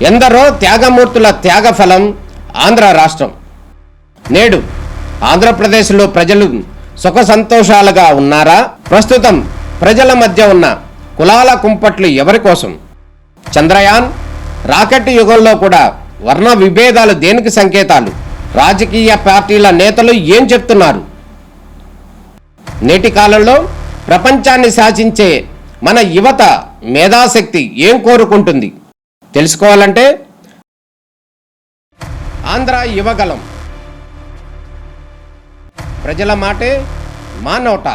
ఎందరో త్యాగమూర్తుల త్యాగఫలం ఆంధ్ర రాష్ట్రం. నేడు ఆంధ్రప్రదేశ్లో ప్రజలు సుఖ సంతోషాలుగా ఉన్నారా? ప్రస్తుతం ప్రజల మధ్య ఉన్న కులాల కుంపట్లు ఎవరి కోసం? చంద్రయాన్ రాకెట్ యుగంలో కూడా వర్ణ విభేదాలు దేనికి సంకేతాలు? రాజకీయ పార్టీల నేతలు ఏం చెప్తున్నారు? నేటి కాలంలో ప్రపంచాన్ని శాసించే మన యువత మేధాశక్తి ఏం కోరుకుంటుంది? తెలుసుకోవాలంటే ఆంధ్ర యువగలం. ప్రజల మాటే మా నోట.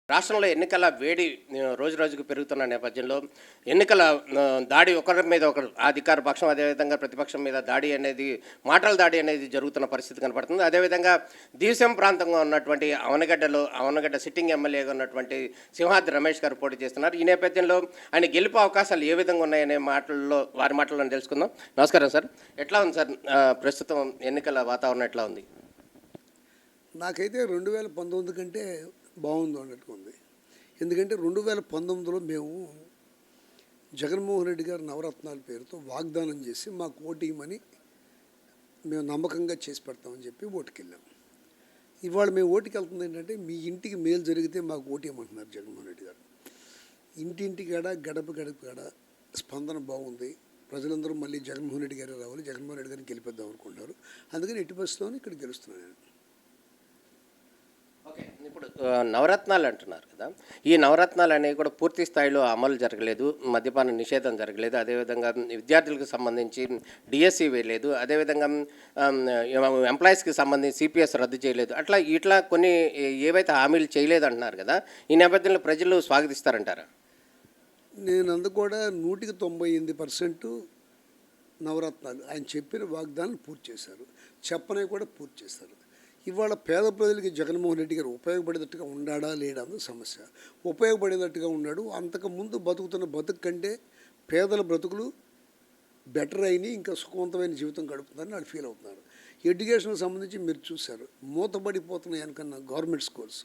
రాష్ట్రంలో ఎన్నికల వేడి రోజు రోజుకు పెరుగుతున్న నేపథ్యంలో ఎన్నికల దాడి ఒకరి మీద ఒకరు, అధికార పక్షం అదేవిధంగా ప్రతిపక్షం మీద దాడి అనేది, మాటల దాడి అనేది జరుగుతున్న పరిస్థితి కనపడుతుంది. అదేవిధంగా దివిసం ప్రాంతంగా ఉన్నటువంటి అవనగడ్డ సిట్టింగ్ ఎమ్మెల్యేగా ఉన్నటువంటి సింహాద్రి రమేష్ గారు పోటీ చేస్తున్నారు. ఈ నేపథ్యంలో ఆయన గెలుపు అవకాశాలు ఏ విధంగా ఉన్నాయనే వారి మాటల్లో తెలుసుకుందాం. నమస్కారం సార్, ఎట్లా ఉంది సార్ ప్రస్తుతం ఎన్నికల వాతావరణం ఎట్లా ఉంది? నాకైతే 2019 కంటే బాగుంది అన్నట్టుగా ఉంది. ఎందుకంటే 2019లో మేము జగన్మోహన్ రెడ్డి గారు నవరత్నాల పేరుతో వాగ్దానం చేసి మాకు ఓటేయమని మేము నమ్మకంగా చేసి పెడతామని చెప్పి ఓటుకి వెళ్ళాం. ఇవాళ మేము ఓటుకి వెళ్తుంది ఏంటంటే, మీ ఇంటికి మేలు జరిగితే మాకు ఓటేయమంటున్నారు జగన్మోహన్ రెడ్డి గారు. ఇంటింటి కాడ గడప గడప కాడ స్పందన బాగుంది. ప్రజలందరూ మళ్ళీ జగన్మోహన్ రెడ్డి గారే రావాలి, జగన్మోహన్ రెడ్డి గారిని గెలిపిద్దాం అనుకుంటున్నారు. అందుకని ఎట్టి పరిస్థితుల్లో ఇక్కడ గెలుస్తున్నాను. ఓకే, ఇప్పుడు నవరత్నాలు అంటున్నారు కదా, ఈ నవరత్నాలు అనేవి కూడా పూర్తి స్థాయిలో అమలు జరగలేదు. మద్యపాన నిషేధం జరగలేదు. అదేవిధంగా విద్యార్థులకు సంబంధించి డిఎస్సి వేయలేదు. అదేవిధంగా ఎంప్లాయీస్కి సంబంధించి సిపిఎస్ రద్దు చేయలేదు. ఇట్లా కొన్ని ఏవైతే హామీలు చేయలేదు అంటున్నారు కదా, ఈ నేపథ్యంలో ప్రజలు స్వాగతిస్తారంటారా? నేను అందు కూడా 198% నవరత్నాలు ఆయన చెప్పిన వాగ్దానాలు పూర్తి చేశారు, చెప్పనే కూడా పూర్తి చేశారు. ఇవాళ పేద ప్రజలకి జగన్మోహన్ రెడ్డి గారు ఉపయోగపడేటట్టుగా ఉన్నాడా లేడా అన్నది సమస్య. ఉపయోగపడేటట్టుగా ఉన్నాడు. అంతకుముందు బతుకుతున్న బతుకు కంటే పేదల బ్రతుకులు బెటర్ అయినాయి, ఇంకా సుఖవంతమైన జీవితం గడుపుతుందని వాళ్ళు ఫీల్ అవుతున్నారు. ఎడ్యుకేషన్కి సంబంధించి మీరు చూశారు, మూతపడిపోతున్నాయి అనుకున్న గవర్నమెంట్ స్కూల్స్.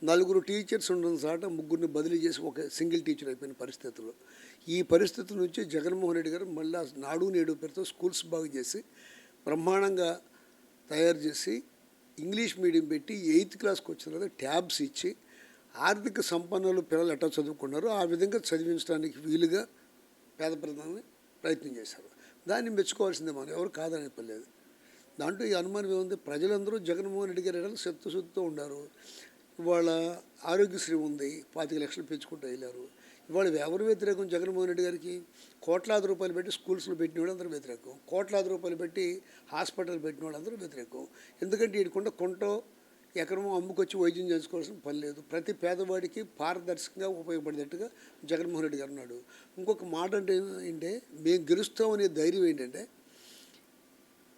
4 టీచర్స్ ఉండడం చాట 3 బదిలీ చేసి ఒక సింగిల్ టీచర్ అయిపోయిన పరిస్థితుల్లో. ఈ పరిస్థితుల నుంచి జగన్మోహన్ రెడ్డి గారు మళ్ళీ నాడు నేడు పేరుతో స్కూల్స్ బాగు చేసి బ్రహ్మాండంగా తయారు చేసి ఇంగ్లీష్ మీడియం పెట్టి 8th క్లాస్కి వచ్చిన తర్వాత ట్యాబ్స్ ఇచ్చి ఆర్థిక సంపన్నులు పిల్లలు ఎట్లా చదువుకున్నారో ఆ విధంగా చదివించడానికి వీలుగా పేద ప్రజలని ప్రయత్నం చేశారు. దాన్ని మెచ్చుకోవాల్సిందే, మనం ఎవరు కాదని చెప్పలేదు. దాంట్లో ఈ అనుమానం ఏముంది? ప్రజలందరూ జగన్మోహన్ రెడ్డి గారు శక్తిశుద్ధితో ఉన్నారు. ఇవాళ ఆరోగ్యశ్రీ ఉంది, 25 లక్షలు పెంచుకుంటూ వెళ్ళారు. ఇవాళ ఎవరు వ్యతిరేకం జగన్మోహన్ రెడ్డి గారికి? కోట్లాది రూపాయలు పెట్టి స్కూల్స్లో పెట్టిన వాళ్ళు అందరూ వ్యతిరేకం, కోట్లాది రూపాయలు పెట్టి హాస్పిటల్ పెట్టిన వాళ్ళు అందరూ వ్యతిరేకం. ఎందుకంటే వీడికుండా కొంటో ఎకరమో అమ్ముకొచ్చి వైద్యం చేసుకోవాల్సిన పని లేదు. ప్రతి పేదవాడికి పారదర్శకంగా ఉపయోగపడేటట్టుగా జగన్మోహన్ రెడ్డి గారు ఉన్నాడు. ఇంకొక మాట ఏంటంటే, మేము గెలుస్తామనే ధైర్యం ఏంటంటే,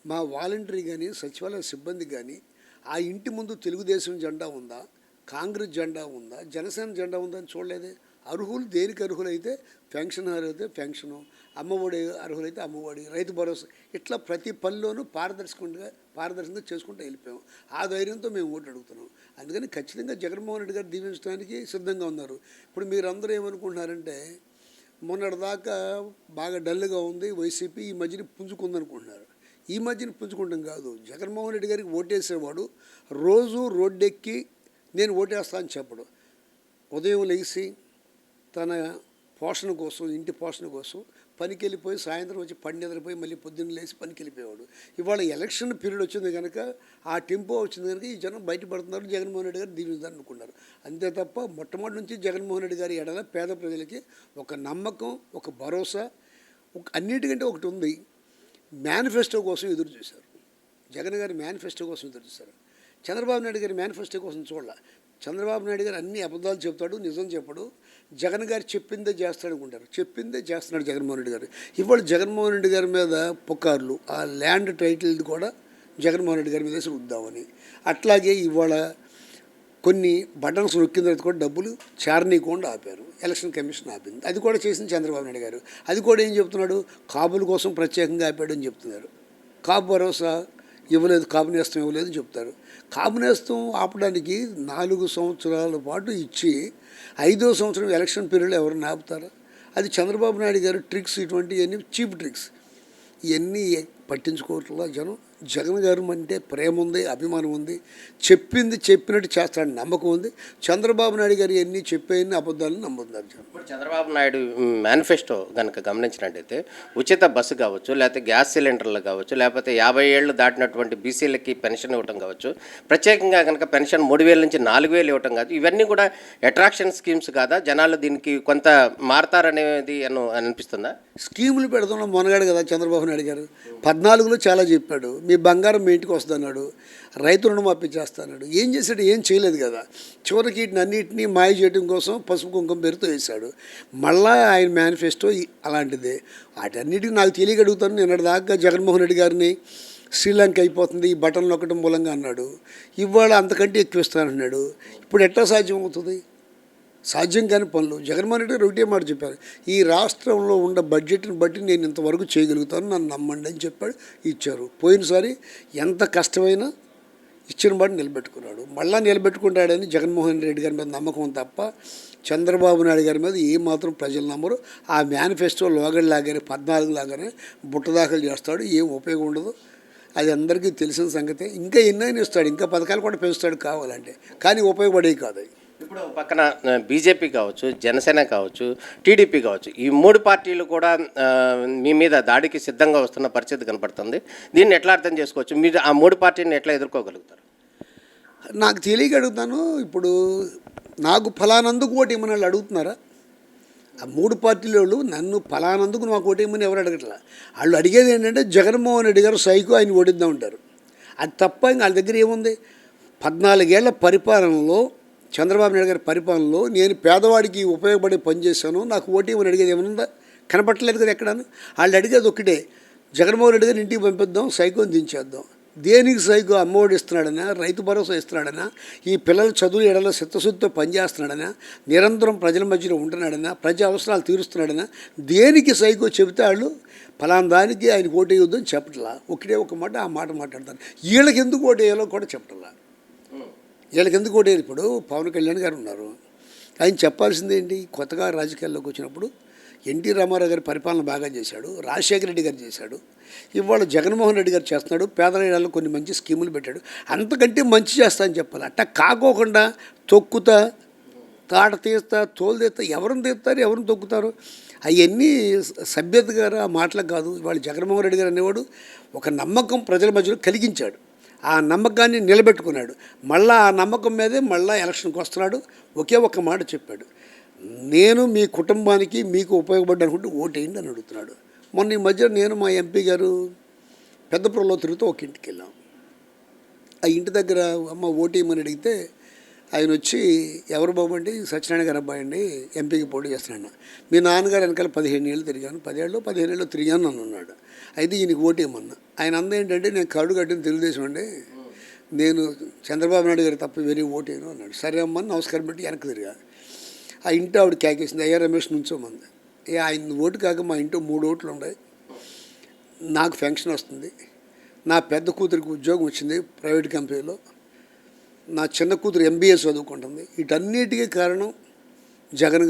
మా వాలంటరీ కానీ సచివాలయ సిబ్బంది కానీ ఆ ఇంటి ముందు తెలుగుదేశం జెండా ఉందా, కాంగ్రెస్ జెండా ఉందా, జనసేన జెండా ఉందా అని చూడలేదే. అర్హులు దేనికి అర్హులైతే పెన్షన్ అర్హులైతే పెన్షను, అమ్మఒడి అర్హులైతే అమ్మఒడి, రైతు భరోసా, ఇట్లా ప్రతి పనిలోనూ పారదర్శకంగా చేసుకుంటూ వెళ్ళిపోయాం. ఆ ధైర్యంతో మేము ఓటు అడుగుతున్నాం. అందుకని ఖచ్చితంగా జగన్మోహన్ రెడ్డి గారు దీవించడానికి సిద్ధంగా ఉన్నారు. ఇప్పుడు మీరందరూ ఏమనుకుంటున్నారంటే, మొన్నటిదాకా బాగా డల్గా ఉంది వైసీపీ, ఈ మధ్యన పుంజుకుందనుకుంటున్నారు. ఈ మధ్యన పుంజుకుంటాం కాదు. జగన్మోహన్ రెడ్డి గారికి ఓటేసేవాడు రోజు రోడ్డెక్కి నేను ఓటేస్తా అని చెప్పడు. ఉదయం లేచి తన పోషణ కోసం, ఇంటి పోషణ కోసం పనికి వెళ్ళిపోయి సాయంత్రం వచ్చి పని నిద్రపోయి మళ్ళీ పొద్దున్న లేచి పనికి వెళ్ళిపోయేవాడు. ఇవాళ ఎలక్షన్ పీరియడ్ వచ్చింది కనుక, ఆ టెంపో వచ్చింది కనుక ఈ జనం బయటపడుతున్నారు, జగన్మోహన్ రెడ్డి గారు దీవించారు అనుకున్నారు. అంతే తప్ప మొట్టమొదటి నుంచి జగన్మోహన్ రెడ్డి గారి ఎడల పేద ప్రజలకి ఒక నమ్మకం, ఒక భరోసా, అన్నిటికంటే ఒకటి ఉంది, మేనిఫెస్టో కోసం ఎదురు చూశారు. జగన్ గారి మేనిఫెస్టో కోసం ఎదురు చూశారు. చంద్రబాబు నాయుడు గారి మేనిఫెస్టో కోసం చూడాల. చంద్రబాబు నాయుడు గారు అన్ని అబద్ధాలు చెప్తాడు, నిజం చెప్పడు. జగన్ గారు చెప్పిందే చేస్తాడు అనుకుంటారు, చెప్పిందే చేస్తున్నాడు జగన్మోహన్ రెడ్డి గారు. ఇవాళ జగన్మోహన్ రెడ్డి గారి మీద పుకార్లు, ఆ ల్యాండ్ టైటిల్ది కూడా జగన్మోహన్ రెడ్డి గారి మీద రుద్దామని. అట్లాగే ఇవాళ కొన్ని బటన్స్ నొక్కిన తర్వాత కూడా డబ్బులు చారనీయకుండా ఆపారు, ఎలక్షన్ కమిషన్ ఆపింది. అది కూడా చేసింది చంద్రబాబు నాయుడు గారు. అది కూడా ఏం చెప్తున్నాడు? కాపుల కోసం ప్రత్యేకంగా ఆపాడు అని చెప్తున్నారు. కాపు భరోసా ఇవ్వలేదు, కాపు నేస్తం ఇవ్వలేదని చెప్తారు. కాపు నేస్తం ఆపడానికి 4 సంవత్సరాల పాటు ఇచ్చి 5వ సంవత్సరం ఎలక్షన్ పీరియడ్లో ఎవరిని ఆపుతారా? అది చంద్రబాబు నాయుడు గారు ట్రిక్స్, ఇటువంటివన్నీ చీప్ ట్రిక్స్. ఇవన్నీ పట్టించుకోవట్లా జనం. జగన్ గారు అంటే ప్రేమ ఉంది, అభిమానం ఉంది, చెప్పింది చెప్పినట్టు చేస్తాడని నమ్మకం ఉంది. చంద్రబాబు నాయుడు గారు ఇవన్నీ చెప్పేయన్ని అబద్ధాలను నమ్ముతున్నారు జనం. ఇప్పుడు చంద్రబాబు నాయుడు మేనిఫెస్టో కనుక గమనించినట్టయితే ఉచిత బస్సు కావచ్చు, లేకపోతే గ్యాస్ సిలిండర్లు కావచ్చు, లేకపోతే 50 ఏళ్ళు దాటినటువంటి బీసీలకి పెన్షన్ ఇవ్వటం కావచ్చు, ప్రత్యేకంగా కనుక పెన్షన్ 3,000 నుంచి 4,000 ఇవ్వటం కాదు, ఇవన్నీ కూడా అట్రాక్షన్ స్కీమ్స్ కాదా? జనాలు దీనికి కొంత మారతారనేది అనిపిస్తుందా? స్కీములు పెడుతున్నాం మొనగాడు కదా చంద్రబాబు నాయుడు గారు. 14లో చాలా చెప్పాడు, మీ బంగారం మీ ఇంటికి వస్తుందన్నాడు, రైతు రుణమాఫీ చేస్తాడు. ఏం చేశాడు? ఏం చేయలేదు కదా. చివరికి వీటిని అన్నింటినీ మాయ చేయడం కోసం పసుపు కుంకుమ పేరుతో వేశాడు. మళ్ళా ఆయన మేనిఫెస్టో అలాంటిదే. వాటన్నిటికీ నాకు తెలియగలుగుతాను. నిన్నటి దాకా జగన్మోహన్ రెడ్డి గారిని శ్రీలంక అయిపోతుంది ఈ బటన్ నొక్కడం మూలంగా అన్నాడు. ఇవాళ అంతకంటే ఎక్కువ ఇస్తానన్నాడు. ఇప్పుడు ఎట్లా సాధ్యం అవుతుంది? సాధ్యం కాని పనులు. జగన్మోహన్ రెడ్డి గారు ఒకటే మాట చెప్పారు, ఈ రాష్ట్రంలో ఉన్న బడ్జెట్ని బట్టి నేను ఇంతవరకు చేయగలుగుతాను, నన్ను నమ్మండి అని చెప్పాడు. ఇచ్చారు. పోయినసారి ఎంత కష్టమైనా ఇచ్చిన మాట నిలబెట్టుకున్నాడు. మళ్ళా నిలబెట్టుకుంటాడని జగన్మోహన్ రెడ్డి గారి మీద నమ్మకం తప్ప చంద్రబాబు నాయుడు గారి మీద ఏమాత్రం ప్రజలు నమ్మరు. ఆ మేనిఫెస్టో లాగానే 14 లాగానే బుట్టదాఖలు చేస్తాడు. ఏం ఉపయోగం ఉండదు. అది అందరికీ తెలిసిన సంగతే. ఇంకా ఎన్నైనా ఇస్తాడు, ఇంకా పథకాలు కూడా పెంచుతాడు కావాలంటే, కానీ ఉపయోగపడేవి కాదు. ఇప్పుడు పక్కన బీజేపీ కావచ్చు, జనసేన కావచ్చు, టీడీపీ కావచ్చు, ఈ 3 పార్టీలు కూడా మీ మీద దాడికి సిద్ధంగా వస్తున్న పరిస్థితి కనపడుతుంది. దీన్ని ఎట్లా అర్థం చేసుకోవచ్చు? మీరు ఆ 3 పార్టీని ఎట్లా ఎదుర్కోగలుగుతారు? నాకు తెలియగలుగుతాను. ఇప్పుడు నాకు ఫలానందుకు ఓటు ఇమ్మని వాళ్ళు అడుగుతున్నారా? ఆ 3 పార్టీల వాళ్ళు నన్ను ఫలానందుకు నాకు ఓటు ఇమ్మని ఎవరు అడగట్లా. వాళ్ళు అడిగేది ఏంటంటే జగన్మోహన్ రెడ్డి గారు సైకో, ఆయన ఓడిద్దాం ఉంటారు. అది తప్ప ఇంకా వాళ్ళ దగ్గర ఏముంది? 14 ఏళ్ల పరిపాలనలో, చంద్రబాబు నాయుడు గారి పరిపాలనలో నేను పేదవాడికి ఉపయోగపడే పని చేశాను, నాకు ఓటు ఇవ్వని అడిగేది ఏమన్నా కనపట్టలేదు కదా ఎక్కడాను. వాళ్ళు అడిగేది ఒకటే, జగన్మోహన్ రెడ్డి గారిని ఇంటికి పంపిద్దాం, సైకోని దించేద్దాం. దేనికి సైకో? అమ్మఒడి ఇస్తున్నాడనా, రైతు భరోసా ఇస్తున్నాడనా, ఈ పిల్లల చదువు ఎడలో చిత్తశుద్ధితో పనిచేస్తున్నాడనా, నిరంతరం ప్రజల మధ్యలో ఉంటున్నాడనా, ప్రజా అవసరాలు తీరుస్తున్నాడనా? దేనికి సైకో చెబితే వాళ్ళు ఫలానా దానికి ఆయన ఓటు వేయొద్దని చెప్పట్లా. ఒకటే ఒక మాట, ఆ మాట మాట్లాడతాను. వీళ్ళకి ఎందుకు ఓటు వేయాలో కూడా చెప్పట్లా. వీళ్ళకి ఎందుకు ఓటేది? ఇప్పుడు పవన్ కళ్యాణ్ గారు ఉన్నారు, ఆయన చెప్పాల్సింది ఏంటి? కొత్తగా రాజకీయాల్లోకి వచ్చినప్పుడు ఎన్టీ రామారావు గారి పరిపాలన బాగా చేశాడు, రాజశేఖర రెడ్డి గారు చేశాడు, ఇవాళ జగన్మోహన్ రెడ్డి గారు చేస్తున్నాడు, పేదల ఇళ్లలో కొన్ని మంచి స్కీములు పెట్టాడు, అంతకంటే మంచి చేస్తా అని చెప్పాలి. అట్టా కాకోకుండా తొక్కుతా, తాట తీస్తా, తోలు తీస్తా, ఎవరిని తీస్తారు, ఎవరిని తొక్కుతారు? అవన్నీ సభ్యత గారు ఆ మాటలకు కాదు. ఇవాళ జగన్మోహన్ రెడ్డి గారు అనేవాడు ఒక నమ్మకం ప్రజల మధ్యలో కలిగించాడు, ఆ నమ్మకాన్ని నిలబెట్టుకున్నాడు. మళ్ళీ ఆ నమ్మకం మీదే మళ్ళీ ఎలక్షన్కి వస్తున్నాడు. ఒకే ఒక్క మాట చెప్పాడు, నేను మీ కుటుంబానికి మీకు ఉపయోగపడ్డా అనుకుంటే ఓటేయండి అని అడుగుతున్నాడు. మొన్న ఈ మధ్య నేను మా ఎంపీ గారు పెద్దపురంలో తిరుగుతూ ఒక ఇంటికి వెళ్ళాం. ఆ ఇంటి దగ్గర అమ్మ ఓటేయమని అడిగితే ఆయన వచ్చి, ఎవరు బాబు అండి? సత్యనారాయణ గారు అబ్బాయి అండి, ఎంపీకి పోటీ చేస్తున్నాను. మీ నాన్నగారు వెనకాల 15 ఏళ్ళు తిరిగాను, 15 ఏళ్ళు తిరిగాను అని అన్నాడు. అయితే ఈయనకి ఓటేయమన్నా. ఆయన అంద ఏంటంటే, నేను కరుడు కట్టిన తెలుగుదేశం అండి, నేను చంద్రబాబు నాయుడు గారు తప్ప వేరే ఓటేను అన్నాడు. సరే అమ్మని నమస్కారం పెట్టి వెనక్కి తిరిగా. ఆ ఇంటి ఆవిడ కేకేసింది, అయ్యా రమేష్ నుంచోమంది. ఆయన ఓటు కాక మా ఇంట్లో 3 ఓట్లు ఉన్నాయి, నాకు పెన్షన్ వస్తుంది, నా పెద్ద కూతురికి ఉద్యోగం వచ్చింది ప్రైవేట్ కంపెనీలో, నా చిన్న కూతురు MBA చదువుకుంటుంది, వీటన్నిటికీ కారణం జగన్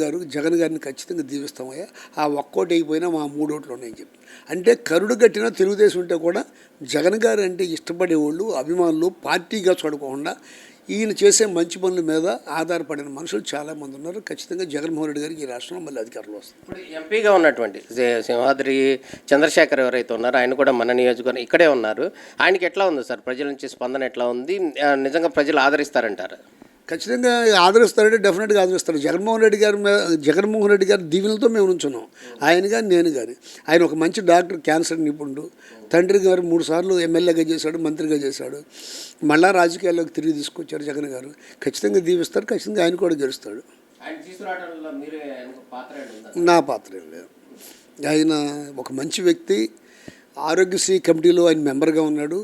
గారిని ఖచ్చితంగా దీవిస్తామయ్యా, ఆ ఒక్కోటి అయిపోయినా మా 3 ఓట్లు ఉన్నాయని చెప్పి. అంటే కరుడు కట్టిన తెలుగుదేశం ఉంటే కూడా జగన్ గారు అంటే ఇష్టపడేవాళ్ళు, అభిమానులు, పార్టీగా చూడకుండా ఈయన చేసే మంచి పనుల మీద ఆధారపడిన మనుషులు చాలామంది ఉన్నారు. ఖచ్చితంగా జగన్మోహన్ రెడ్డి గారికి ఈ రాష్ట్రంలో మళ్ళీ అధికారంలో వస్తుంది. ఇప్పుడు ఎంపీగా ఉన్నటువంటి సింహాద్రి చంద్రశేఖర్ ఎవరైతే ఉన్నారో ఆయన కూడా మన నియోజకవర్గం ఇక్కడే ఉన్నారు. ఆయనకి ఎట్లా ఉంది సార్? ప్రజల నుంచి స్పందన ఎట్లా ఉంది? నిజంగా ప్రజలు ఆదరిస్తారంటారు? ఖచ్చితంగా ఆదరిస్తారంటే డెఫినెట్గా ఆదరిస్తారు. జగన్మోహన్ రెడ్డి గారి దీవెనలతో మేము నుంచున్నాం. ఆయన కానీ నేను కానీ. ఆయన ఒక మంచి డాక్టర్, క్యాన్సర్ నిపుణుడు, తండ్రి గారు 3 సార్లు ఎమ్మెల్యేగా చేశాడు, మంత్రిగా చేశాడు, మళ్ళా రాజకీయాల్లోకి తిరిగి తీసుకొచ్చారు జగన్ గారు. ఖచ్చితంగా దీవిస్తారు, ఖచ్చితంగా ఆయన కూడా గెలుస్తాడు. నా పాత్ర ఏం లేదు. ఆయన ఒక మంచి వ్యక్తి, ఆరోగ్యశ్రీ కమిటీలో ఆయన మెంబర్గా ఉన్నాడు,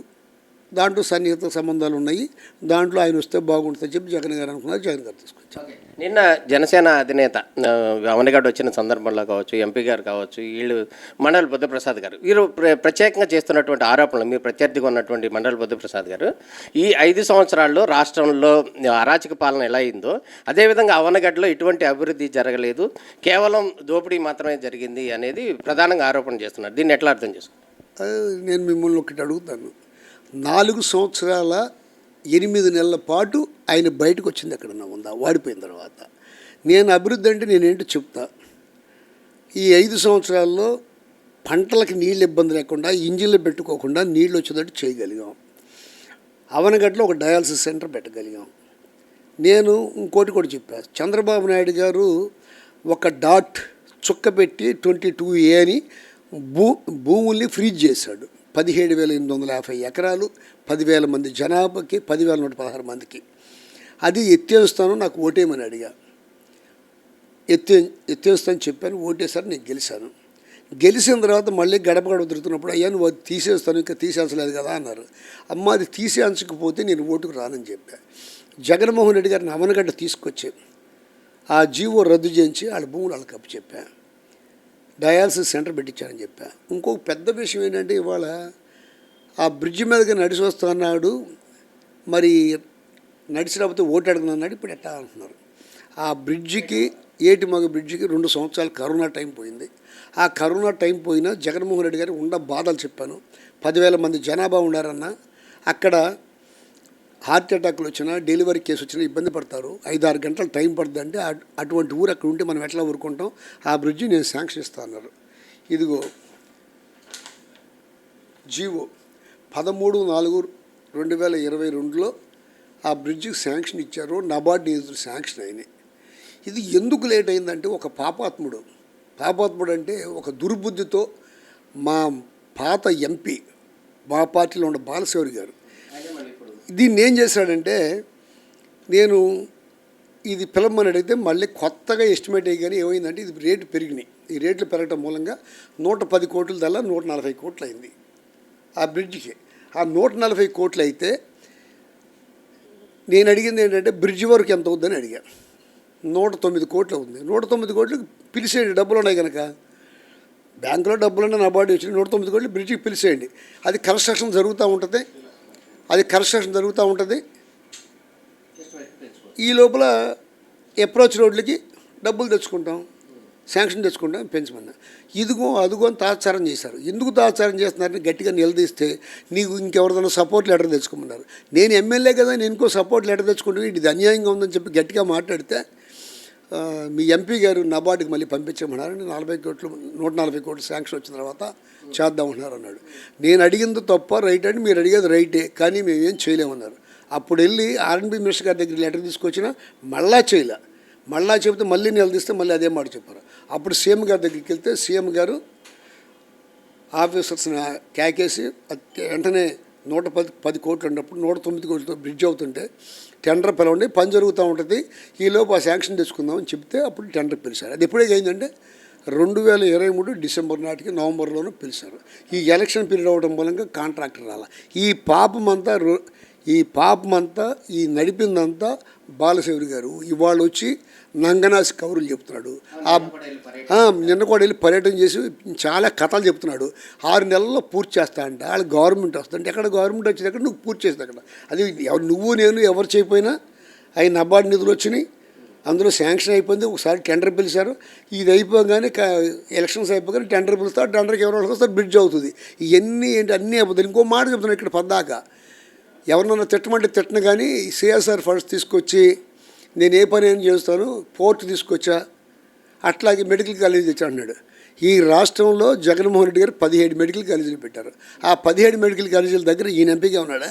దాంట్లో సన్నిహిత సంబంధాలు ఉన్నాయి, దాంట్లో ఆయన వస్తే బాగుంటుందని చెప్పి జగన్ గారు అనుకున్నారు. జగన్ గారు తీసుకొచ్చారు. నిన్న జనసేన అధినేత అవనగడ్డ వచ్చిన సందర్భంలో కావచ్చు, ఎంపీ గారు కావచ్చు, వీళ్ళు మండలి బుద్ధప్రసాద్ గారు వీరు ప్రత్యేకంగా చేస్తున్నటువంటి ఆరోపణలు, మీ ప్రత్యర్థిగా ఉన్నటువంటి మండలి బుద్ధప్రసాద్ గారు ఈ 5 సంవత్సరాల్లో రాష్ట్రంలో అరాచక పాలన ఎలా అయిందో అదేవిధంగా అవనగడ్డలో ఇటువంటి అభివృద్ధి జరగలేదు, కేవలం దోపిడీ మాత్రమే జరిగింది అనేది ప్రధానంగా ఆరోపణ చేస్తున్నారు. దీన్ని ఎట్లా అర్థం చేసుకుంటారు? నేను మిమ్మల్ని ఒకటి అడుగుతాను. 4 సంవత్సరాల 8 నెలల పాటు ఆయన బయటకు వచ్చింది ఎక్కడన్నా ఉందా? వాడిపోయిన తర్వాత నేను అభివృద్ధి అంటే నేనేంటో చెప్తా. ఈ 5 సంవత్సరాల్లో పంటలకు నీళ్ళు ఇబ్బంది లేకుండా, ఇంజిన్లు పెట్టుకోకుండా నీళ్ళు వచ్చేటట్టు చేయగలిగాం. అవనగడ్డలో ఒక డయాలసిస్ సెంటర్ పెట్టగలిగాం. నేను ఇంకోటి కూడా చెప్పా. చంద్రబాబు నాయుడు గారు ఒక డాట్ చుక్క పెట్టి 22A అని భూముల్ని ఫ్రీజ్ చేశాడు. 17,850 ఎకరాలు, 10,000 మంది జనాభాకి, 10,116 మందికి. అది ఎత్తేస్తాను, నాకు ఓటేయమని అడిగా. ఎత్తేస్తాను చెప్పాను, ఓటేసారి నేను గెలిచాను. గెలిచిన తర్వాత మళ్ళీ గడప గడప తిరుగుతున్నప్పుడు, అయ్యా నువ్వు అది తీసేస్తాను, ఇంకా తీసేసలేదు కదా అన్నారు. అమ్మ అది తీసేయించకపోతే నేను ఓటుకు రానని చెప్పా. జగన్మోహన్ రెడ్డి గారిని అవనగడ్డ తీసుకొచ్చి ఆ జీవో రద్దు చేయించి వాళ్ళ భూములు వాళ్ళకి అప్పచెప్పా. డయాలసిస్ సెంటర్ పెట్టించానని చెప్పా. ఇంకొక పెద్ద విషయం ఏంటంటే, ఇవాళ ఆ బ్రిడ్జి మీదగా నడిచి వస్తా అన్నాడు, మరి నడిచి రాకపోతే ఓటు అడుగుతున్నాడు. ఇప్పుడు ఎట్టా అంటున్నారు. ఆ బ్రిడ్జికి, ఏటి మగ బ్రిడ్జికి 2 సంవత్సరాలు కరోనా టైం పోయింది. ఆ కరోనా టైం పోయినా జగన్మోహన్ రెడ్డి గారు ఉన్న బాధలు చెప్పాను. 10,000 మంది జనాభా ఉన్నారన్న, అక్కడ హార్ట్ అటాక్లు వచ్చినా, డెలివరీ కేసు వచ్చినా ఇబ్బంది పడతారు, 5-6 గంటలు టైం పడుతుంది అంటే అటువంటి ఊరు అక్కడ ఉంటే మనం ఎట్లా ఊరుకుంటాం. ఆ బ్రిడ్జి నేను శాంక్షన్ ఇస్తా అన్నారు. ఇదిగో జీవో 13/4/2022లో ఆ బ్రిడ్జికి శాంక్షన్ ఇచ్చారు. నబార్డ్ నిధులు శాంక్షన్ అయినాయి. ఇది ఎందుకు లేట్ అయిందంటే, ఒక పాపాత్ముడు అంటే ఒక దుర్బుద్ధితో మా పాత ఎంపీ, మా పార్టీలో ఉన్న బాలశౌరి గారు దీన్ని ఏం చేశాడంటే, నేను ఇది పిలవమని అడిగితే మళ్ళీ కొత్తగా ఎస్టిమేట్ అయ్యి ఏమైందంటే, ఇది రేటు పెరిగినాయి. ఈ రేట్లు పెరగటం మూలంగా 110 కోట్ల దల్లా 140 కోట్లు అయింది ఆ బ్రిడ్జికి. ఆ 140 కోట్లు అయితే నేను అడిగింది ఏంటంటే, బ్రిడ్జి వరకు ఎంత అవుద్దని అడిగా. 109 కోట్లు అవుతుంది. 109 కోట్లు పిలిచేయండి, డబ్బులు ఉన్నాయి కనుక. బ్యాంకులో డబ్బులున్నా నబార్డు వచ్చి 109 కోట్లు బ్రిడ్జికి పిలిచేయండి. అది కన్స్ట్రక్షన్ జరుగుతూ ఉంటుంది. ఈ లోపల అప్రోచ్ రోడ్లకి డబ్బులు తెచ్చుకుంటాం, శాంక్షన్ తెచ్చుకుంటాం, పెంచమన్నా. ఇదిగో అదిగో అని తాత్సారం చేశారు. ఎందుకు తాత్సారం చేస్తున్నారని గట్టిగా నిలదీస్తే, నీకు ఇంకెవరిదైనా సపోర్ట్ లెటర్ తెచ్చుకోమన్నారు. నేను ఎమ్మెల్యే కదా, నేను ఇంకో సపోర్ట్ లెటర్ తెచ్చుకుంటే ఇది అన్యాయంగా ఉందని చెప్పి గట్టిగా మాట్లాడితే, మీ ఎంపీ గారు నబార్డుకి మళ్ళీ పంపించమన్నారని 140 కోట్లు శాంక్షన్ వచ్చిన తర్వాత చేద్దామన్నారు అన్నాడు. నేను అడిగింది తప్ప రైట్ అంటే, మీరు అడిగేది రైటే కానీ మేమేం చేయలేమన్నారు. అప్పుడు వెళ్ళి ఆర్ఎన్బి మినిస్టర్ గారి దగ్గర లెటర్ తీసుకొచ్చినా మళ్ళా చేయలే. మళ్ళా చెబితే మళ్ళీ నిలదీస్తే మళ్ళీ అదే మాట చెప్పారు. అప్పుడు సీఎం గారి దగ్గరికి వెళ్తే సీఎం గారు ఆఫీసర్స్ని క్యాకేసి వెంటనే 110 కోట్లు ఉన్నప్పుడు 109 కోట్లతో బ్రిడ్జ్ అవుతుంటే టెండర్ పిలవండి, పని జరుగుతూ ఉంటుంది, ఈలోపు ఆ శాంక్షన్ తెచ్చుకుందామని చెప్తే అప్పుడు టెండర్ పిలిచారు. అది ఎప్పుడే అయిందంటే 2023 డిసెంబర్ నాటికి నవంబర్లోనూ పిలిచారు. ఈ ఎలక్షన్ పీరియడ్ అవ్వడం మూలంగా కాంట్రాక్టర్ రాల. ఈ పాపమంతా ఈ నడిపిందంతా బాలశౌరి గారు. ఇవాళ వచ్చి నంగనాసి కౌరులు చెప్తున్నాడు. నిన్న కూడా వెళ్ళి పర్యటన చేసి చాలా కథలు చెప్తున్నాడు. 6 నెలల్లో పూర్తి చేస్తా అంట. వాళ్ళు గవర్నమెంట్ వస్తుంటే, ఎక్కడ గవర్నమెంట్ వచ్చేది అక్కడ నువ్వు పూర్తి చేస్తా అక్కడ. అది నువ్వు నేను ఎవరు చేయకపోయినా అవి నబార్డు నిధులు వచ్చినాయి, అందులో శాంక్షన్ అయిపోయింది. ఒకసారి టెండర్ పిలిచారు. ఇది అయిపోగానే ఎలక్షన్స్ అయిపోగానే టెండర్ పిలుస్తారు, టెండర్కి ఎవరు వస్తారు, బ్రిడ్జ్ అవుతుంది. ఇవన్నీ ఏంటి, అన్నీ అయిపోతుంది. ఇంకో మాట చెప్తున్నాను ఇక్కడ పద్దాక, ఎవరినన్నా తిట్టమంటే తిట్టను కానీ సిఎస్ఆర్ ఫండ్స్ తీసుకొచ్చి నేను ఏ పని ఏం చేస్తాను, పోర్ట్ తీసుకొచ్చా, అట్లాగే మెడికల్ కాలేజీ తెచ్చా అన్నాడు. ఈ రాష్ట్రంలో జగన్మోహన్ రెడ్డి గారు 17 మెడికల్ కాలేజీలు పెట్టారు. ఆ 17 మెడికల్ కాలేజీల దగ్గర ఈయన ఎంపీగా ఉన్నాడా?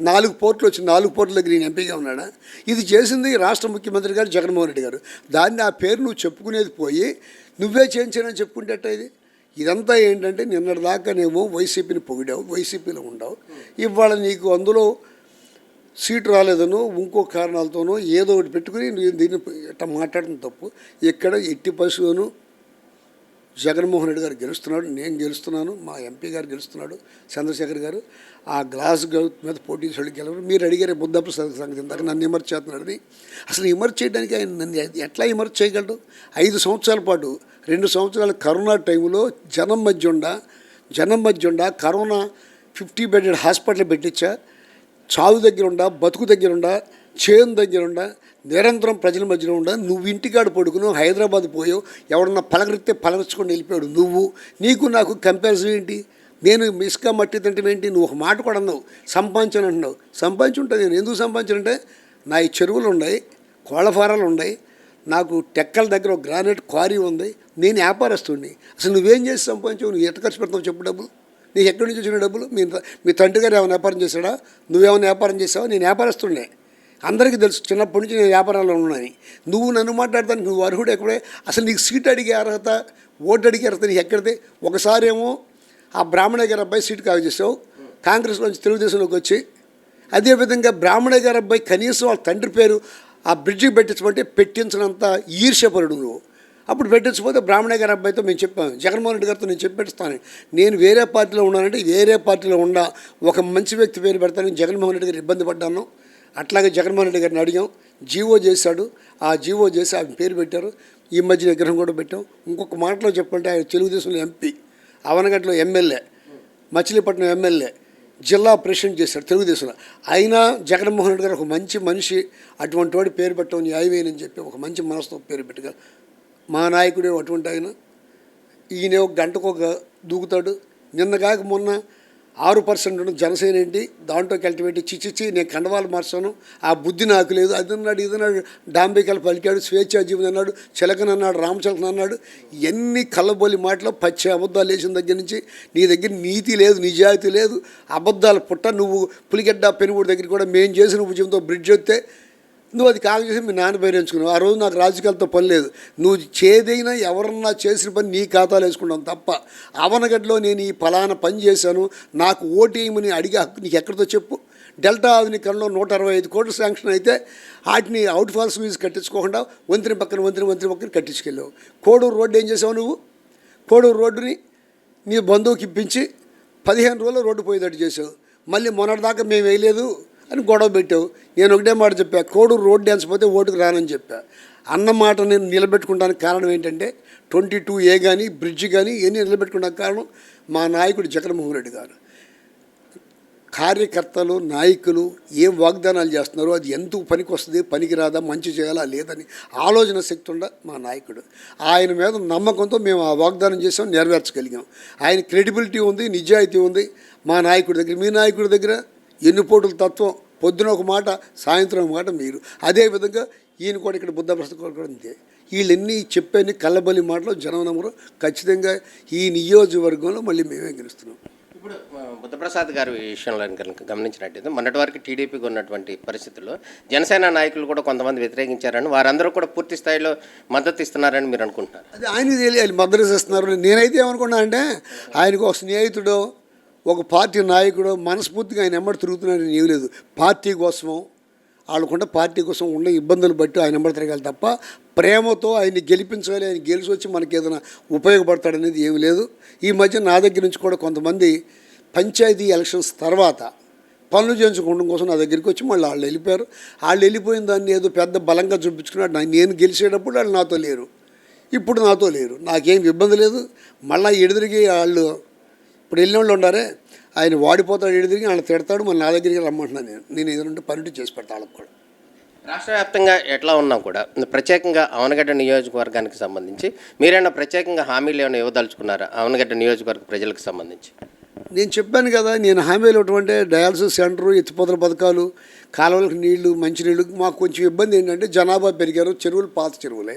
4 పోర్టులు వచ్చి 4 పోర్టుల దగ్గర ఈయన ఎంపీగా ఉన్నాడా? ఇది చేసింది రాష్ట్ర ముఖ్యమంత్రి గారు జగన్మోహన్ రెడ్డి గారు. దాన్ని ఆ పేరు నువ్వు చెప్పుకునేది పోయి నువ్వే చేయించానని చెప్పుకుంటేట ఇది. ఇదంతా ఏంటంటే, నిన్నటిదాకానేమో వైసీపీని పొగిడావు, వైసీపీలో ఉండవు. ఇవాళ నీకు అందులో సీటు రాలేదనో ఇంకో కారణాలతోనో ఏదో ఒకటి పెట్టుకుని నేను దీన్ని ఇట్లా మాట్లాడడం తప్పు. ఇక్కడ ఎట్టి పరిస్థితుల్లోనూ జగన్మోహన్ రెడ్డి గారు గెలుస్తున్నాడు, నేను గెలుస్తున్నాను, మా ఎంపీ గారు గెలుస్తున్నాడు, చంద్రశేఖర్ గారు. ఆ గ్లాస్ మీద పోటీ చేసి గెలవరు. మీరు అడిగారు బుద్ధప్రసాద్ సంగతి ఇందాక నన్ను విమర్శ చేస్తున్నాడని. అసలు విమర్శ చేయడానికి ఆయన నన్ను ఎట్లా విమర్శ చేయగలడు? 5 సంవత్సరాల పాటు 2 సంవత్సరాల కరోనా టైంలో జనం మధ్య ఉండ కరోనా 50 బెడెడ్ హాస్పిటల్ పెట్టించా, చావు దగ్గర ఉండ, బతుకు దగ్గర ఉండ, చేను దగ్గర ఉండ, నిరంతరం ప్రజల మధ్యలో ఉండ. నువ్వు ఇంటికాడ పడుకును హైదరాబాద్ పోయావు, ఎవడన్నా పలకరిస్తే పలకరించుకొని వెళ్ళిపోయాడు. నీకు నాకు కంపారిజన్ ఏంటి? నేను ఇసుక మట్టి తింటే ఏంటి? నువ్వు ఒక మాట కూడా అన్నావు, సంపాదించని అంటున్నావు. సంపాదించుంటా నేను. ఎందుకు సంపాదించానంటే నా ఈ చెరువులు ఉన్నాయి, కోళ్ళ ఫారాలు ఉన్నాయి, నాకు టెక్కల దగ్గర ఒక గ్రానైట్ క్వారీ ఉంది, నేను వ్యాపారస్తుడిని. అసలు నువ్వేం చేసి సంపాదించావు? నువ్వు ఎట్ట ఖర్చు పెడతావు చెప్పు డబ్బులు? నీకు ఎక్కడి నుంచి వచ్చిన డబ్బులు? మీ తండ్రి గారు ఏమైనా వ్యాపారం చేశాడా? నువ్వేమైనా వ్యాపారం చేసావా? నేను వ్యాపారస్తుడినే, అందరికీ తెలుసు. చిన్నప్పటి నుంచి నేను వ్యాపారాల్లో ఉన్నాను. నువ్వు నన్ను మాట్లాడతానికి నువ్వు అర్హుడు ఎక్కడే? అసలు నీకు సీట్ అడిగే అర్హత, ఓటు అడిగే అర్హత నీకు ఎక్కడితే? ఒకసారి ఏమో ఆ బ్రాహ్మణ గారి అబ్బాయి సీటు కాల్ చేసావు, కాంగ్రెస్లోంచి తెలుగుదేశంలోకి వచ్చి. అదేవిధంగా బ్రాహ్మణ గారి అబ్బాయి కనీసం వాళ్ళ తండ్రి పేరు ఆ బ్రిడ్జికి పెట్టించమంటే పెట్టించినంత ఈర్ష్యపరుడు నువ్వు. అప్పుడు పెట్టించకపోతే బ్రాహ్మణ గారి అబ్బాయితో మేము చెప్పాము, జగన్మోహన్ రెడ్డి గారితో నేను చెప్పిస్తాను, నేను వేరే పార్టీలో ఉన్నానంటే వేరే పార్టీలో ఒక మంచి వ్యక్తి పేరు పెడతానని జగన్మోహన్ రెడ్డి గారు ఇబ్బంది పడ్డాను. అట్లాగే జగన్మోహన్ రెడ్డి గారిని అడిగాం, జీవో చేశాడు, ఆ జీవో చేసి ఆయన పేరు పెట్టారు. ఈ మధ్య విగ్రహం కూడా పెట్టాం. ఇంకొక మాటలో చెప్పంటే ఆయన తెలుగుదేశంలో ఎంపీ, అవనగడ్డలో ఎమ్మెల్యే, మచిలీపట్నం ఎమ్మెల్యే, జిల్లా ప్రెసిడెంట్ చేశాడు తెలుగుదేశంలో. అయినా జగన్మోహన్ రెడ్డి గారు ఒక మంచి మనిషి, అటువంటి వాడి పేరు పెట్టడం న్యాయమేనని చెప్పి ఒక మంచి మనసుతో పేరు పెట్టగా మా నాయకుడే అటువంటి ఆయన. ఈయన ఒక గంటకు ఒక దూకుతాడు. నిన్న కాక మొన్న 6% జనసేన ఏంటి, దాంట్లోకి వెళ్ళి చిచ్చిచ్చి నేను కండవాలు మార్చాను, ఆ బుద్ధి నాకు లేదు, అది అన్నాడు, ఇది అన్నాడు, డాంబికలు పలికాడు, స్వేచ్ఛాజీవన్ అన్నాడు, చిలకన్ అన్నాడు, రామచిలకన్ అన్నాడు. ఎన్ని కళ్ళబోలి మాటలు, పచ్చి అబద్ధాలు వేసిన దగ్గర నుంచి నీ దగ్గర నీతి లేదు, నిజాయితీ లేదు, అబద్ధాలు పుట్ట. నువ్వు పులిగడ్డ పెనుగూడు దగ్గర కూడా మేము చేసిన ఉద్యమంతో బ్రిడ్జ్ వస్తే నువ్వు అది కాల్ చేసి మీ నాన్న పేరు ఎంచుకున్నావు. ఆ రోజు నాకు రాజకీయాలతో పని లేదు. నువ్వు చేదైనా ఎవరన్నా చేసిన పని నీ ఖాతాలు వేసుకుంటావు తప్ప, అవనగడ్డలో నేను ఈ ఫలానా పని చేశాను, నాకు ఓటేయమని అడిగే హక్కు నీకు ఎక్కడితో చెప్పు? డెల్టా ఆధునీకరణలో 165 కోట్లు శాంక్షన్ అయితే వాటిని అవుట్ ఫాల్స్ ఫీజు కట్టించుకోకుండా వంతెన పక్కన కట్టించుకెళ్ళావు. కోడూరు రోడ్డు ఏం చేసావు నువ్వు? కోడూరు రోడ్డుని నీ బంధువుకి ఇప్పించి 15 రోజులు రోడ్డు పోయేటట్టు చేసావు. మళ్ళీ మొన్నటిదాకా మేము వేయలేదు అని గొడవ పెట్టావు. నేను ఒకటే మాట చెప్పా, కోడూరు రోడ్డు వేసిపోతే ఓటుకు రానని చెప్పా. అన్నమాట నేను నిలబెట్టుకోవడానికి కారణం ఏంటంటే 22A కానీ బ్రిడ్జ్ కానీ ఇవన్నీ నిలబెట్టుకోవడానికి కారణం మా నాయకుడు జగన్మోహన్ రెడ్డి గారు. కార్యకర్తలు, నాయకులు ఏం వాగ్దానాలు చేస్తున్నారో అది ఎందుకు పనికి వస్తుంది, పనికి రాదా, మంచి చేయాలా లేదని ఆలోచన శక్తి ఉండ మా నాయకుడు. ఆయన మీద నమ్మకంతో మేము ఆ వాగ్దానం చేసాం, నెరవేర్చగలిగాం. ఆయన క్రెడిబిలిటీ ఉంది, నిజాయితీ ఉంది మా నాయకుడి దగ్గర. మీ నాయకుడి దగ్గర ఎన్నిపోటుల తత్వం, పొద్దున ఒక మాట, సాయంత్రం ఒక మాట మీరు. అదేవిధంగా ఈయన కూడా ఇక్కడ బుద్ధప్రసాద్ కూడా అంతే. వీళ్ళన్నీ చెప్పని కళ్ళబలి మాటలు జనం నమ్మరు. ఖచ్చితంగా ఈ నియోజకవర్గంలో మళ్ళీ మేమే గెలుస్తున్నాం. ఇప్పుడు బుద్ధప్రసాద్ గారి విషయంలో కనుక గమనించినట్టయితే మొన్నటి వరకు టీడీపీకి ఉన్నటువంటి పరిస్థితుల్లో జనసేన నాయకులు కూడా కొంతమంది వ్యతిరేకించారని, వారందరూ కూడా పూర్తి స్థాయిలో మద్దతు ఇస్తున్నారని మీరు అనుకుంటున్నారు? అది ఆయనకి తెలియాలి మద్దతు ఇస్తున్నారు. నేనైతే ఏమనుకున్నా అంటే ఆయనకు ఒక స్నేహితుడు, ఒక పార్టీ నాయకుడు మనస్ఫూర్తిగా ఆయన ఎమ్మడి తిరుగుతున్నారని ఏం లేదు. పార్టీ కోసమో వాళ్ళకుండా పార్టీ కోసం ఉన్న ఇబ్బందులు బట్టి ఆయన ఎమ్మడి తిరగాలి తప్ప ప్రేమతో ఆయన్ని గెలిపించాలి, ఆయన గెలిచి వచ్చి మనకి ఏదైనా ఉపయోగపడతాడనేది ఏమి లేదు. ఈ మధ్య నా దగ్గర నుంచి కూడా కొంతమంది పంచాయతీ ఎలక్షన్స్ తర్వాత పనులు చేయించుకోవడం కోసం నా దగ్గరికి వచ్చి మళ్ళీ వాళ్ళు వెళ్ళిపోయారు. వాళ్ళు వెళ్ళిపోయిన దాన్ని ఏదో పెద్ద బలంగా చూపించుకున్నాడు. నేను గెలిచేటప్పుడు వాళ్ళు నాతో లేరు, ఇప్పుడు నాతో లేరు, నాకేం ఇబ్బంది లేదు. మళ్ళీ ఎదురుగి వాళ్ళు ఇప్పుడు వెళ్ళిన వాళ్ళు ఉన్నారే, ఆయన వాడిపోతాడు, ఎదురుగి ఆయన తిడతాడు, మళ్ళీ నా దగ్గరికి రమ్మంటున్నాను. నేను ఏదంటే పర్యటన చేసి పెడతా వాళ్ళకి కూడా. రాష్ట్ర వ్యాప్తంగా ఎట్లా ఉన్నా కూడా ప్రత్యేకంగా అవనగడ్డ నియోజకవర్గానికి సంబంధించి మీరైనా ప్రత్యేకంగా హామీలు ఏమైనా ఇవ్వదలుచుకున్నారా అవనగడ్డ నియోజకవర్గ ప్రజలకు సంబంధించి? నేను చెప్పాను కదా, నేను హామీలు ఇవ్వటమంటే డయాలసిస్ సెంటరు, ఎత్తిపోతల పథకాలు, కాలువలకు నీళ్లు, మంచినీళ్ళు. మాకు కొంచెం ఇబ్బంది ఏంటంటే జనాభా పెరిగారు, చెరువులు పాత చెరువులే.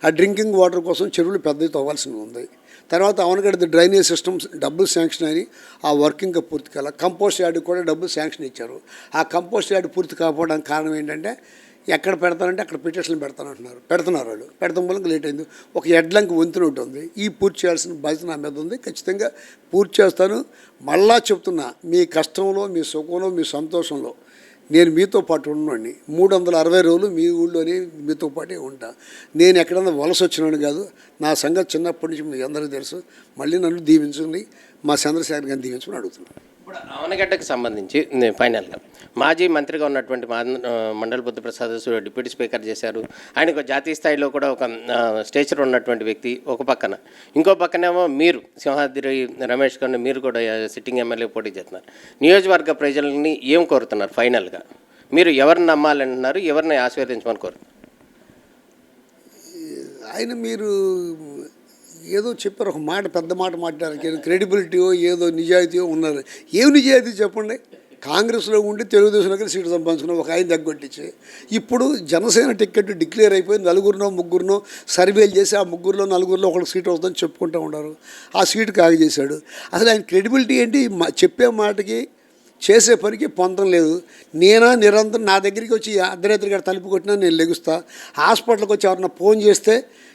ఆ డ్రింకింగ్ వాటర్ కోసం చెరువులు పెద్దవి తవ్వాల్సి ఉంది. తర్వాత అవనగడ్డ డ్రైనేజ్ సిస్టమ్స్ డబ్బులు శాంక్షన్ అని ఆ వర్కింగ్ పూర్తి కాల. కంపోస్ట్ యార్డ్కి కూడా డబ్బులు శాంక్షన్ ఇచ్చారు. ఆ కంపోస్ట్ యార్డ్ పూర్తి కాకపోవడానికి కారణం ఏంటంటే ఎక్కడ పెడతానంటే అక్కడ పిటిషన్లు పెడుతున్నారు వాళ్ళు. పెడతాం వల్ల లేట్ అయింది. ఒక ఎడ్లంకి వంతున ఉంటుంది, ఈ పూర్తి చేయాల్సిన బాధ్యత నా మీద ఉంది. ఖచ్చితంగా పూర్తి చేస్తాను. మళ్ళా చెప్తున్నా, మీ కష్టంలో, మీ సుఖంలో, మీ సంతోషంలో నేను మీతో పాటు ఉన్నవాడిని 360 రోజులు మీ ఊళ్ళోనే మీతో పాటే ఉంటా. నేను ఎక్కడన్నా వలస వచ్చినాను కాదు. నా సంగతి చిన్నప్పటి నుంచి మీ అందరికీ తెలుసు. మళ్ళీ నన్ను దీవించండి, మా చంద్రశేఖర్ గారిని దీవించమని అడుగుతున్నాను. ఇప్పుడు అవనగడ్డకు సంబంధించి ఫైనల్గా మాజీ మంత్రిగా ఉన్నటువంటి మండల బుద్ధప్రసాద్ డిప్యూటీ స్పీకర్ చేశారు. ఆయనకు జాతీయ స్థాయిలో కూడా ఒక స్టేచర్ ఉన్నటువంటి వ్యక్తి ఒక పక్కన, ఇంకో పక్కనేమో మీరు సింహాద్రి రమేష్ గారిని మీరు కూడా సిట్టింగ్ ఎమ్మెల్యే పోటీ చేస్తున్నారు. నియోజకవర్గ ప్రజల్ని ఏం కోరుతున్నారు? ఫైనల్గా మీరు ఎవరిని నమ్మాలంటున్నారు, ఎవరిని ఆశీర్వదించమని కోరుతున్నారు? ఆయన మీరు ఏదో చెప్పారు, ఒక మాట, పెద్ద మాట మాట్లాడారు. క్రెడిబిలిటీయో ఏదో నిజాయితీయో ఉన్నారు. ఏం నిజాయితీ చెప్పండి? కాంగ్రెస్లో ఉండి తెలుగుదేశంలో సీటు సంపాదించుకున్న ఒక ఆయన తగ్గొట్టించి ఇప్పుడు జనసేన టికెట్ డిక్లేర్ అయిపోయి ముగ్గురునో సర్వేలు చేసి ఆ నలుగురిలో ఒకరికి సీటు వస్తుందని చెప్పుకుంటూ ఉన్నారు. ఆ సీటు కాగజేశాడు. అసలు ఆయన క్రెడిబిలిటీ ఏంటి? చెప్పే మాటకి చేసే పనికి పొందడం లేదు. నేనా నిరంతరం నా దగ్గరికి వచ్చి అర్ధరాత్రి గారు తలుపు కొట్టినా నేను లెగుస్తా. హాస్పిటల్కి వచ్చి ఎవరన్నా ఫోన్ చేస్తే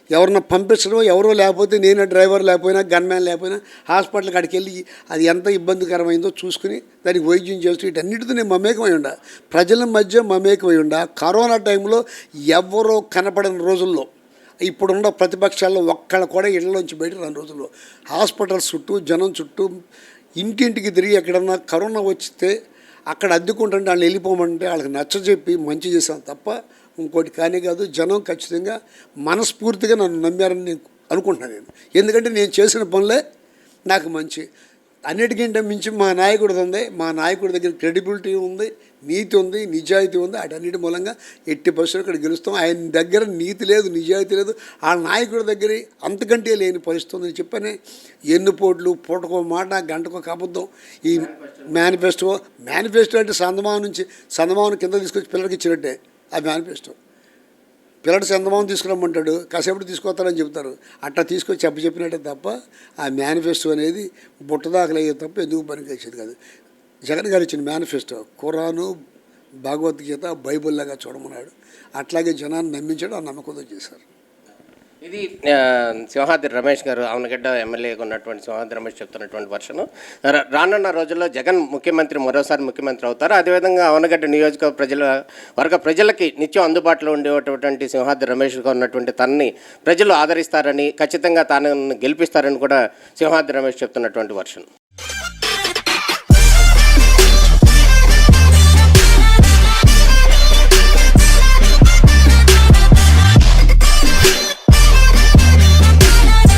ఎవరన్నా పంపించడం, ఎవరో లేకపోతే నేనే డ్రైవర్ లేకపోయినా గన్మ్యాన్ లేకపోయినా హాస్పిటల్కి అక్కడికి వెళ్ళి అది ఎంత ఇబ్బందికరమైందో చూసుకుని దానికి వైద్యం చేస్తూ వీటన్నిటితో నేను మమేకమై ఉండా. ప్రజల మధ్య మమేకమై ఉండా. కరోనా టైంలో ఎవరో కనపడిన రోజుల్లో, ఇప్పుడున్న ప్రతిపక్షాల్లో ఒక్కళ్ళ కూడా ఇళ్లలోంచి బయటకు రాని రోజుల్లో హాస్పిటల్స్ చుట్టూ జనం చుట్టూ ఇంటింటికి తిరిగి ఎక్కడన్నా కరోనా వచ్చితే అక్కడ అద్దెకుంటుంటే వాళ్ళు వెళ్ళిపోమంటే వాళ్ళకి నచ్చజెప్పి మంచి చేశాను తప్ప ఇంకోటి కానీ కాదు. జనం ఖచ్చితంగా మనస్ఫూర్తిగా నన్ను నమ్మారని నేను అనుకుంటున్నాను. ఎందుకంటే నేను చేసిన పనులే నాకు మంచి. అన్నిటికంటే మించి మా నాయకుడిది ఉంది. మా నాయకుడి దగ్గర క్రెడిబిలిటీ ఉంది, నీతి ఉంది, నిజాయితీ ఉంది. అటన్నిటి మూలంగా 80% ఇక్కడ గెలుస్తాం. ఆయన దగ్గర నీతి లేదు, నిజాయితీ లేదు. ఆ నాయకుడి దగ్గర అంతకంటే లేని పరిస్థితి ఉందని చెప్పని ఎన్నుపోట్లు, పూటకో మాట, గంటకో అబద్ధం. ఈ మేనిఫెస్టో అంటే సందమానం కింద తీసుకొచ్చి పిల్లలకి ఇచ్చినట్టే ఆ మేనిఫెస్టో. పిల్లడు చందమామ తీసుకురమ్మంటాడు, కాసేపటి తీసుకొస్తారని చెప్తారు. అట్లా తీసుకొచ్చి చెప్పినట్టే తప్ప ఆ మేనిఫెస్టో అనేది బుట్టదాఖలయ్యే తప్ప ఎందుకు పనికి వచ్చేది కాదు. జగన్ గారు ఇచ్చిన మేనిఫెస్టో ఖురాను, భగవద్గీత, బైబుల్లాగా చూడమన్నాడు. అట్లాగే జనాన్ని నమ్మించాడు. ఆ నమ్మకంతో చేశారు. ఇది సింహాద్రి రమేష్ గారు, అవనగడ్డ ఎమ్మెల్యేగా ఉన్నటువంటి సింహాద్రి రమేష్ చెప్తున్నటువంటి వర్షను. రానున్న రోజుల్లో జగన్ మరోసారి ముఖ్యమంత్రి అవుతారు. అదేవిధంగా అవనగడ్డ నియోజకవర్గ ప్రజలకి నిత్యం అందుబాటులో ఉండేటటువంటి సింహాద్రి రమేష్గా ఉన్నటువంటి తనని ప్రజలు ఆదరిస్తారని, ఖచ్చితంగా తాను గెలిపిస్తారని కూడా సింహాద్రి రమేష్ చెప్తున్నటువంటి వర్షను.